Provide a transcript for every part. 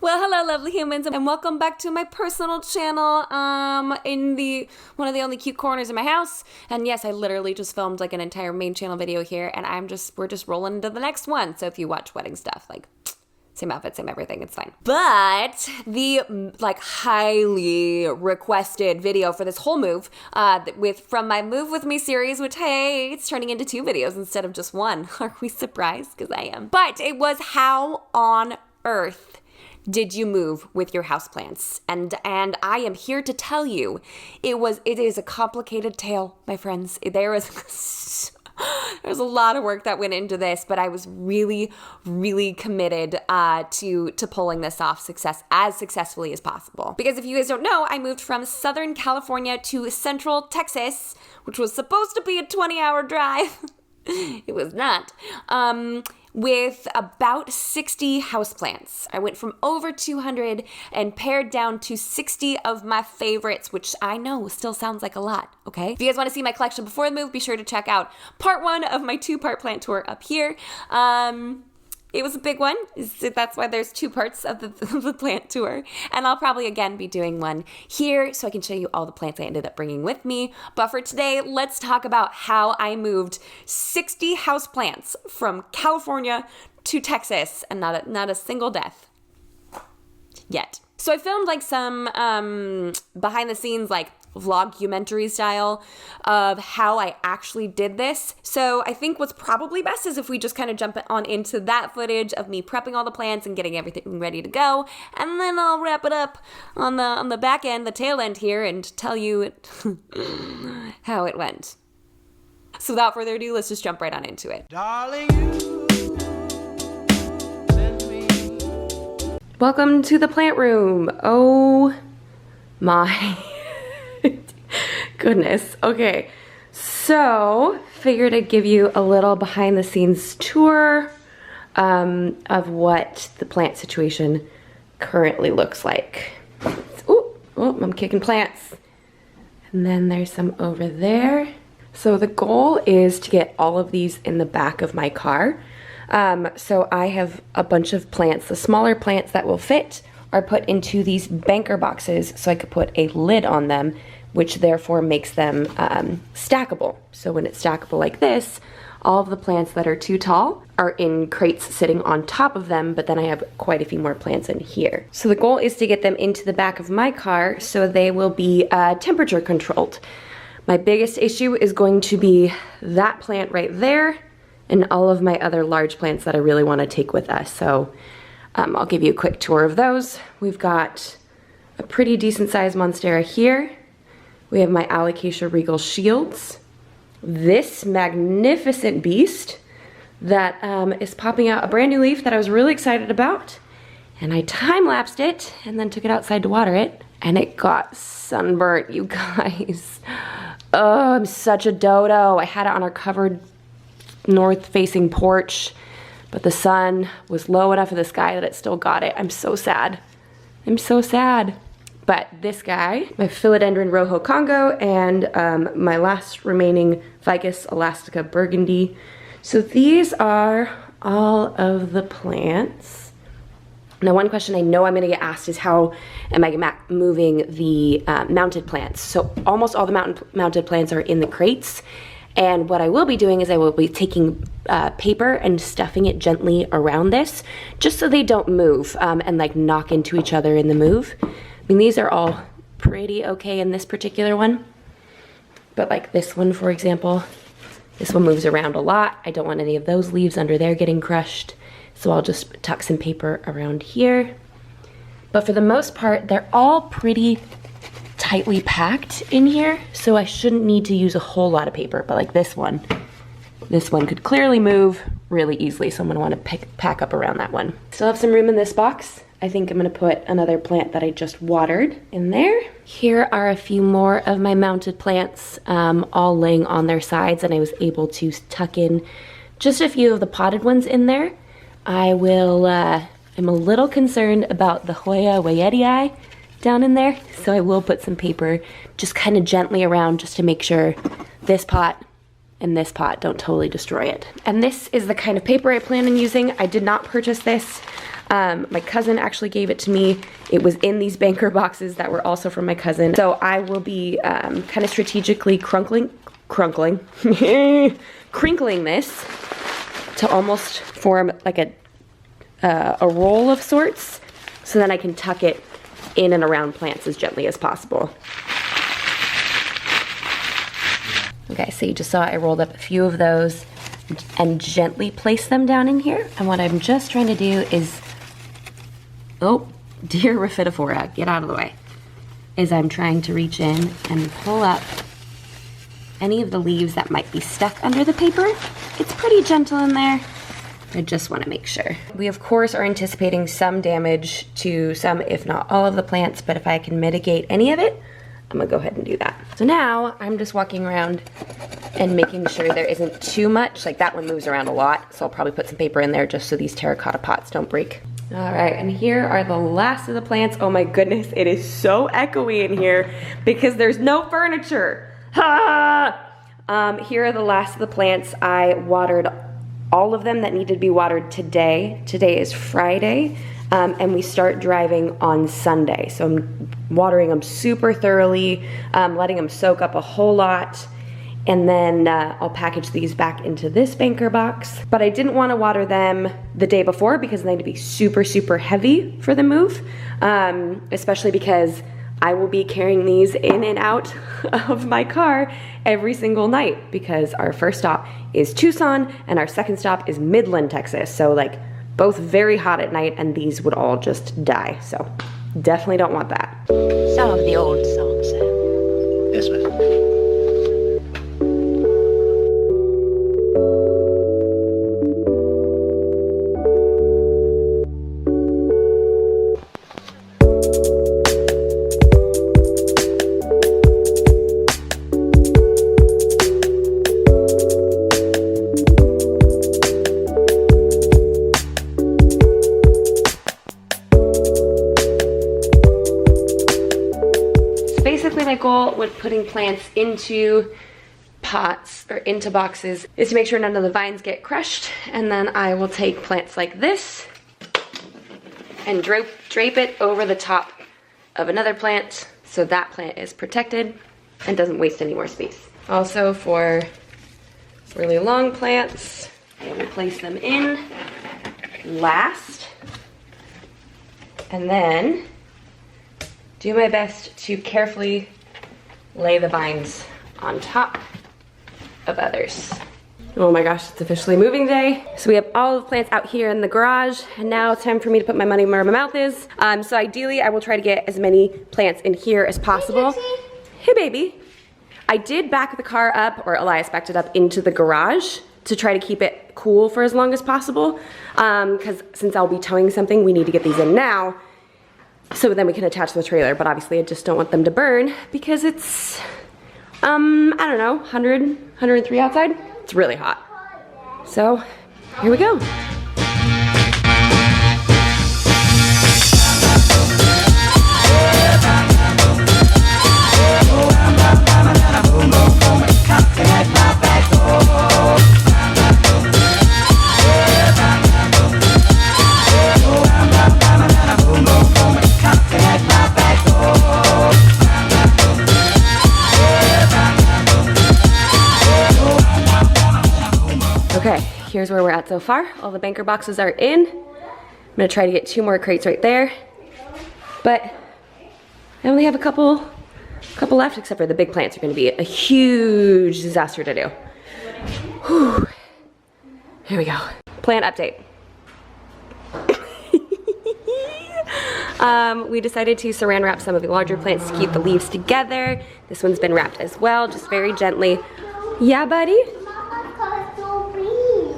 Well, hello, lovely humans, and welcome back to my personal channel, in one of the only cute corners in my house. And yes, I literally just filmed like an entire main channel video here, and we're just rolling into the next one. So if you watch wedding stuff, like same outfit, same everything, it's fine. But the highly requested video for this whole move, from my Move With Me series, which, hey, it's turning into 2 videos instead of just 1. Are we surprised? Because I am. But it was how on earth did you move with your houseplants? And I am here to tell you, it is a complicated tale, my friends. There's a lot of work that went into this, but I was really, really committed to pulling this off as successfully as possible. Because if you guys don't know, I moved from Southern California to Central Texas, which was supposed to be a 20-hour drive. It was not. With about 60 houseplants. I went from over 200 and pared down to 60 of my favorites, which I know still sounds like a lot, okay? If you guys want to see my collection before the move, be sure to check out part 1 of my 2-part plant tour up here. It was a big one. That's why there's 2 parts of the plant tour. And I'll probably again be doing one here so I can show you all the plants I ended up bringing with me. But for today, let's talk about how I moved 60 houseplants from California to Texas and not a single death yet. So I filmed some behind the scenes vlog-umentary style of how I actually did this. So I think what's probably best is if we just kind of jump on into that footage of me prepping all the plants and getting everything ready to go, and then I'll wrap it up on the back end, the tail end here, and tell you how it went. So without further ado, let's just jump right on into it. Darling, you send me. Welcome to the plant room. Oh my goodness. Okay, so figured I'd give you a little behind the scenes tour of what the plant situation currently looks like. Oh, I'm kicking plants. And then there's some over there. So the goal is to get all of these in the back of my car. So I have a bunch of plants. The smaller plants that will fit are put into these banker boxes so I could put a lid on them, which therefore makes them stackable. So when it's stackable like this, all of the plants that are too tall are in crates sitting on top of them, but then I have quite a few more plants in here. So the goal is to get them into the back of my car so they will be temperature controlled. My biggest issue is going to be that plant right there and all of my other large plants that I really want to take with us. So I'll give you a quick tour of those. We've got a pretty decent sized monstera here. We have my Alocasia Regal Shields. This magnificent beast that is popping out a brand new leaf that I was really excited about. And I time-lapsed it and then took it outside to water it. And it got sunburnt, you guys. Oh, I'm such a dodo. I had it on our covered north-facing porch, but the sun was low enough in the sky that it still got it. I'm so sad. I'm so sad. But this guy, my Philodendron Rojo Congo, and my last remaining Ficus Elastica Burgundy. So these are all of the plants. Now, one question I know I'm gonna get asked is how am I moving the mounted plants? So almost all the mounted plants are in the crates. And what I will be doing is I will be taking paper and stuffing it gently around this, just so they don't move and knock into each other in the move. I mean, these are all pretty okay in this particular one, but this one, for example, this one moves around a lot. I don't want any of those leaves under there getting crushed, so I'll just tuck some paper around here. But for the most part, they're all pretty tightly packed in here, so I shouldn't need to use a whole lot of paper. But this one could clearly move really easily, so I'm gonna want to pack up around that one. Still have some room in this box. I think I'm gonna put another plant that I just watered in there. Here are a few more of my mounted plants, all laying on their sides, and I was able to tuck in just a few of the potted ones in there. I'm a little concerned about the Hoya Wayetii down in there, so I will put some paper just kind of gently around just to make sure this pot and this pot don't totally destroy it. And this is the kind of paper I plan on using. I did not purchase this My cousin actually gave it to me. It was in these banker boxes that were also from my cousin. So I will be kind of strategically crinkling this to almost form like a roll of sorts, so then I can tuck it in and around plants as gently as possible. Okay, so you just saw I rolled up a few of those and gently place them down in here. And what I'm just trying to do is, oh, dear Rhaphidophora, get out of the way. Is I'm trying to reach in and pull up any of the leaves that might be stuck under the paper. It's pretty gentle in there. I just want to make sure. We of course are anticipating some damage to some, if not all of the plants, but if I can mitigate any of it, I'm gonna go ahead and do that. So now I'm just walking around and making sure there isn't too much. Like that one moves around a lot, so I'll probably put some paper in there just so these terracotta pots don't break. All right, and here are the last of the plants. Oh my goodness, it is so echoey in here because there's no furniture. Here are the last of the plants. I watered all of them that needed to be watered today. Today is Friday, and we start driving on Sunday. So I'm watering them super thoroughly, letting them soak up a whole lot, and then I'll package these back into this banker box. But I didn't want to water them the day before because they need to be super, super heavy for the move, especially because I will be carrying these in and out of my car every single night because our first stop is Tucson and our second stop is Midland, Texas. So like both very hot at night, and these would all just die. So definitely don't want that. Some of the old songs, Sam. Yes, ma'am. Basically my goal with putting plants into pots or into boxes is to make sure none of the vines get crushed, and then I will take plants like this and drape it over the top of another plant so that plant is protected and doesn't waste any more space. Also for really long plants, I will place them in last and then do my best to carefully lay the vines on top of others. Oh my gosh, it's officially moving day. So we have all the plants out here in the garage, and now it's time for me to put my money where my mouth is. So ideally, I will try to get as many plants in here as possible. Hey baby. I did back the car up, or Elias backed it up into the garage to try to keep it cool for as long as possible. Because since I'll be towing something, we need to get these in now, so then we can attach the trailer. But obviously I just don't want them to burn because it's, I don't know, 100, 103 outside. It's really hot. So here we go. Okay, here's where we're at so far. All the banker boxes are in. I'm gonna try to get 2 more crates right there. But I only have a couple left, except for the big plants are gonna be a huge disaster to do. Whew. Here we go. Plant update. We decided to saran wrap some of the larger plants to keep the leaves together. This one's been wrapped as well, just very gently. Yeah, buddy?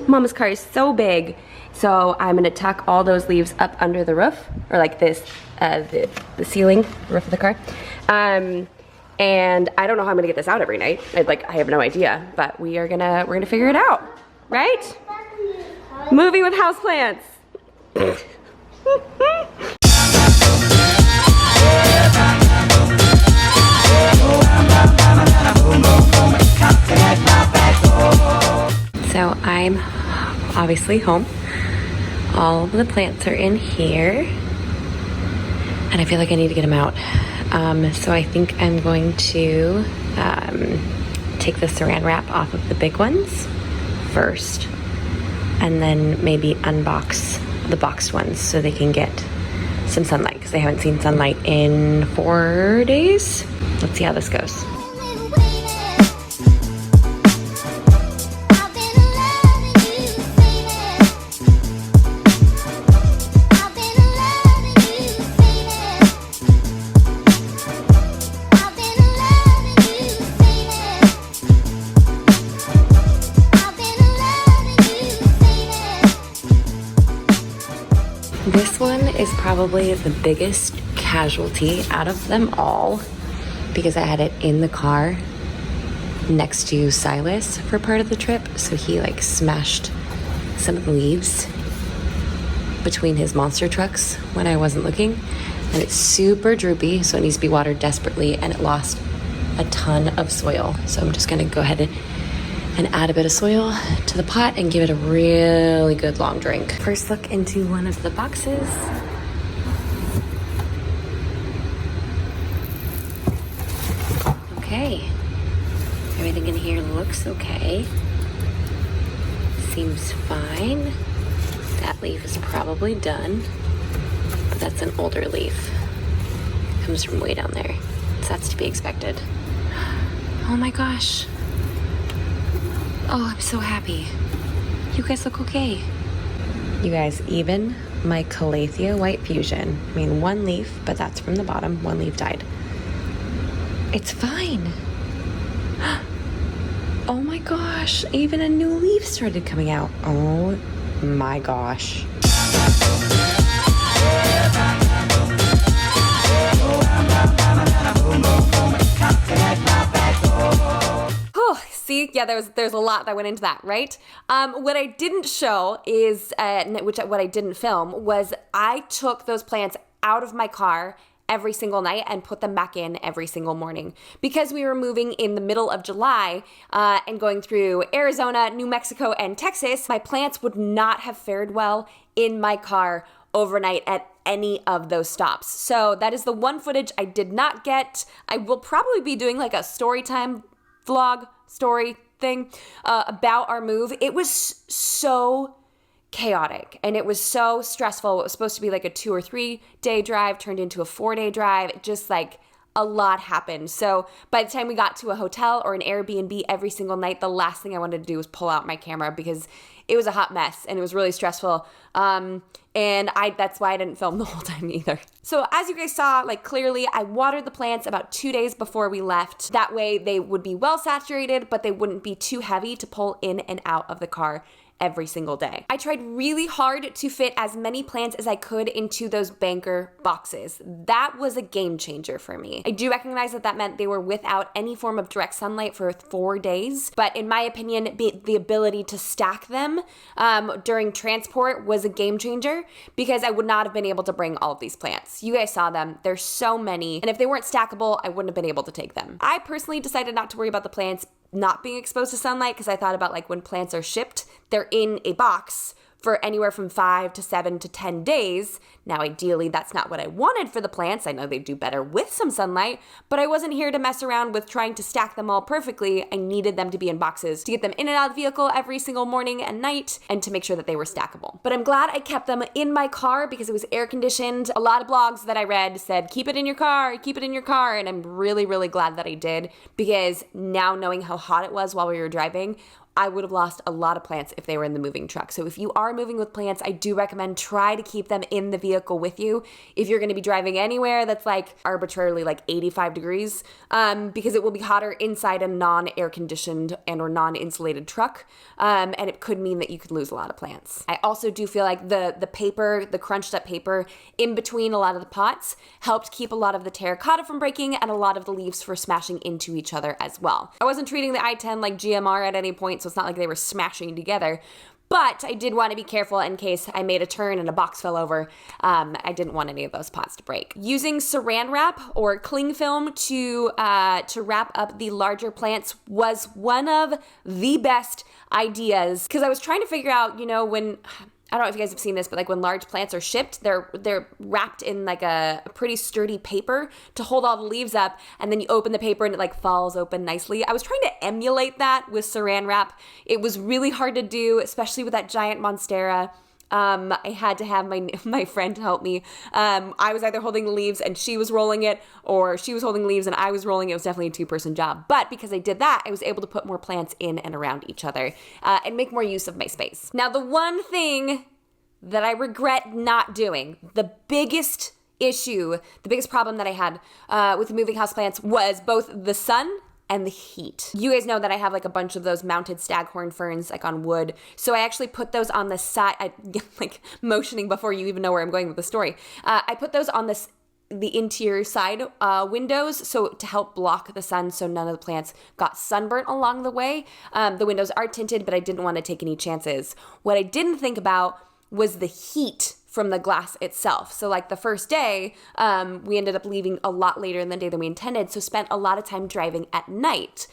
Mama's car is so big. So I'm gonna tuck all those leaves up under the roof, or like this, the ceiling, the roof of the car. And I don't know how I'm gonna get this out every night. I have no idea, but we're gonna figure it out, right? Moving with houseplants. So I'm obviously home. All of the plants are in here, and I feel like I need to get them out. So I think I'm going to take the saran wrap off of the big ones first, and then maybe unbox the boxed ones so they can get some sunlight, because they haven't seen sunlight in 4 days. Let's see how this goes. This one is probably the biggest casualty out of them all, because I had it in the car next to Silas for part of the trip, so he like smashed some of the leaves between his monster trucks when I wasn't looking, and it's super droopy, so it needs to be watered desperately, and it lost a ton of soil. So I'm just gonna go ahead and add a bit of soil to the pot and give it a really good long drink. First look into one of the boxes. Okay, everything in here looks okay. Seems fine. That leaf is probably done, but that's an older leaf. Comes from way down there, so that's to be expected. Oh my gosh. Oh, I'm so happy. You guys look okay. You guys, even my Calathea White Fusion, I mean, one leaf, but that's from the bottom, one leaf died. It's fine. Oh my gosh, even a new leaf started coming out. Oh my gosh. See, yeah, there's a lot that went into that, right? What I didn't show is, what I didn't film was I took those plants out of my car every single night and put them back in every single morning. Because we were moving in the middle of July and going through Arizona, New Mexico, and Texas, my plants would not have fared well in my car overnight at any of those stops. So that is the one footage I did not get. I will probably be doing like a story time vlog story thing about our move. It was so chaotic and it was so stressful. It was supposed to be like a 2 or 3 day drive turned into a 4-day drive. It just like a lot happened. So by the time we got to a hotel or an Airbnb every single night, the last thing I wanted to do was pull out my camera because it was a hot mess and it was really stressful. And that's why I didn't film the whole time either. So as you guys saw, like clearly I watered the plants about 2 days before we left. That way they would be well saturated, but they wouldn't be too heavy to pull in and out of the car every single day. I tried really hard to fit as many plants as I could into those banker boxes. That was a game changer for me. I do recognize that meant they were without any form of direct sunlight for 4 days, but in my opinion, the ability to stack them during transport was a game changer because I would not have been able to bring all of these plants. You guys saw them. There's so many, and if they weren't stackable, I wouldn't have been able to take them. I personally decided not to worry about the plants not being exposed to sunlight because I thought about like when plants are shipped, they're in a box for anywhere from 5 to 7 to 10 days. Now, ideally, that's not what I wanted for the plants. I know they do better with some sunlight, but I wasn't here to mess around with trying to stack them all perfectly. I needed them to be in boxes to get them in and out of the vehicle every single morning and night and to make sure that they were stackable. But I'm glad I kept them in my car because it was air conditioned. A lot of blogs that I read said, keep it in your car, keep it in your car. And I'm really, really glad that I did because now knowing how hot it was while we were driving, I would have lost a lot of plants if they were in the moving truck. So if you are moving with plants, I do recommend try to keep them in the vehicle with you. If you're going to be driving anywhere that's like arbitrarily like 85 degrees, because it will be hotter inside a non-air conditioned and or non-insulated truck. And it could mean that you could lose a lot of plants. I also do feel like the paper, the crunched up paper in between a lot of the pots helped keep a lot of the terracotta from breaking and a lot of the leaves for smashing into each other as well. I wasn't treating the I-10 like GMR at any point, so it's not like they were smashing together. But I did want to be careful in case I made a turn and a box fell over. I didn't want any of those pots to break. Using saran wrap or cling film to wrap up the larger plants was one of the best ideas because I was trying to figure out, when I don't know if you guys have seen this, but like when large plants are shipped, they're wrapped in like a pretty sturdy paper to hold all the leaves up, and then you open the paper and it like falls open nicely. I was trying to emulate that with saran wrap. It was really hard to do, especially with that giant monstera. I had to have my friend help me. I was either holding the leaves and she was rolling it, or she was holding leaves and I was rolling it. It was definitely a two-person job. But because I did that, I was able to put more plants in and around each other and make more use of my space. Now, the one thing that I regret not doing, the biggest issue, the biggest problem that I had with moving houseplants was both the sun and the heat. You guys know that I have like a bunch of those mounted staghorn ferns like on wood. So I actually put those on the side, like motioning before you even know where I'm going with the story. I put those on the interior side windows, so to help block the sun so none of the plants got sunburnt along the way. The windows are tinted, but I didn't want to take any chances. What I didn't think about was the heat from the glass itself. So like the first day, we ended up leaving a lot later in the day than we intended, so spent a lot of time driving at night.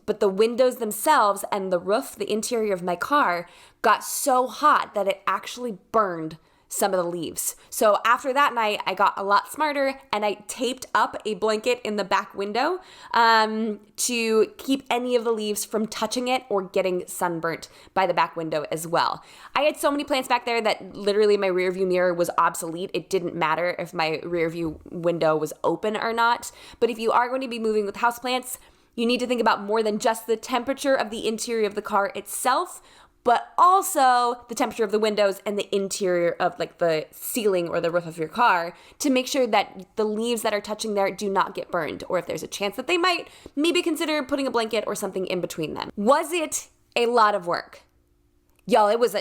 But the windows themselves and the roof, the interior of my car, got so hot that it actually burned some of the leaves. So after that night, I got a lot smarter and I taped up a blanket in the back window to keep any of the leaves from touching it or getting sunburnt by the back window as well. I had so many plants back there that literally my rear view mirror was obsolete. It didn't matter if my rear view window was open or not. But if you are going to be moving with houseplants, you need to think about more than just the temperature of the interior of the car itself, but also the temperature of the windows and the interior of like the ceiling or the roof of your car to make sure that the leaves that are touching there do not get burned, or if there's a chance that they might, maybe consider putting a blanket or something in between them. Was it a lot of work? Y'all, it was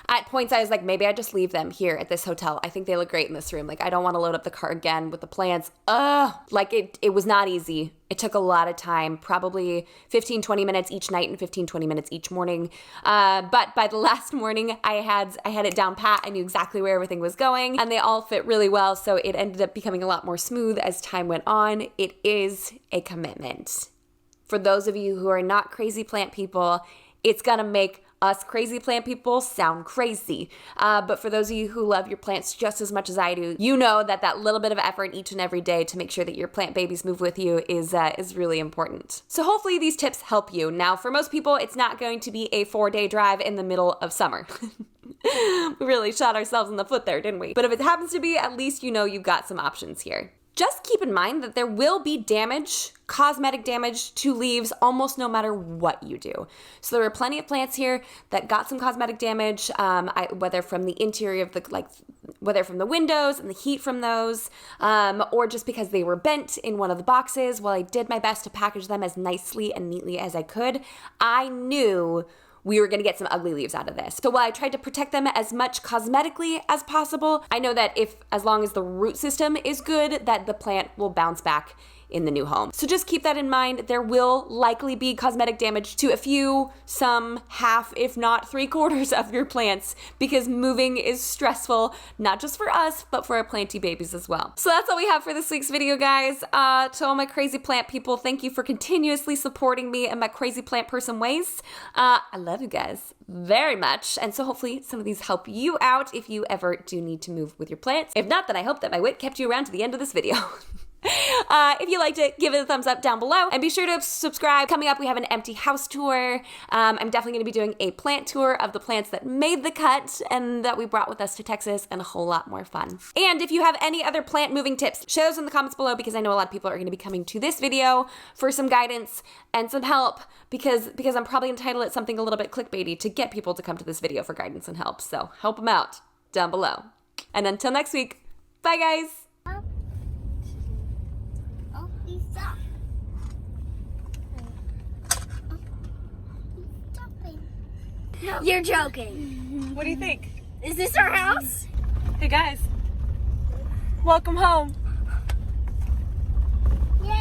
at points I was like, maybe I just leave them here at this hotel. I think they look great in this room. Like, I don't want to load up the car again with the plants. Like it was not easy. It took a lot of time, probably 15, 20 minutes each night and 15, 20 minutes each morning. But by the last morning, I had it down pat. I knew exactly where everything was going, and they all fit really well. So it ended up becoming a lot more smooth as time went on. It is a commitment. For those of you who are not crazy plant people, it's gonna make us crazy plant people sound crazy. But for those of you who love your plants just as much as I do, you know that little bit of effort each and every day to make sure that your plant babies move with you is really important. So hopefully these tips help you. Now, for most people, it's not going to be a 4-day drive in the middle of summer. We really shot ourselves in the foot there, didn't we? But if it happens to be, at least you know you've got some options here. Just keep in mind that there will be damage, cosmetic damage to leaves almost no matter what you do. So there are plenty of plants here that got some cosmetic damage, whether from the interior of whether from the windows and the heat from those, or just because they were bent in one of the boxes. While I did my best to package them as nicely and neatly as I could, I knew we were going to get some ugly leaves out of this. So while I tried to protect them as much cosmetically as possible, I know that as long as the root system is good, that the plant will bounce back in the new home. So just keep that in mind. There will likely be cosmetic damage to a few, some, half, if not 3/4 of your plants, because moving is stressful, not just for us, but for our planty babies as well. So that's all we have for this week's video, guys. To all my crazy plant people, thank you for continuously supporting me in my crazy plant person ways. I love you guys very much. And so hopefully some of these help you out if you ever do need to move with your plants. If not, then I hope that my wit kept you around to the end of this video. If you liked it, give it a thumbs up down below and be sure to subscribe. Coming up, we have an empty house tour. I'm definitely going to be doing a plant tour of the plants that made the cut and that we brought with us to Texas, and a whole lot more fun. And if you have any other plant moving tips, share those in the comments below, because I know a lot of people are going to be coming to this video for some guidance and some help, because I'm probably going to title it something a little bit clickbaity to get people to come to this video for guidance and help. So help them out down below. And until next week, bye guys. You're joking. What do you think? Is this our house? Hey guys, welcome home. Yay!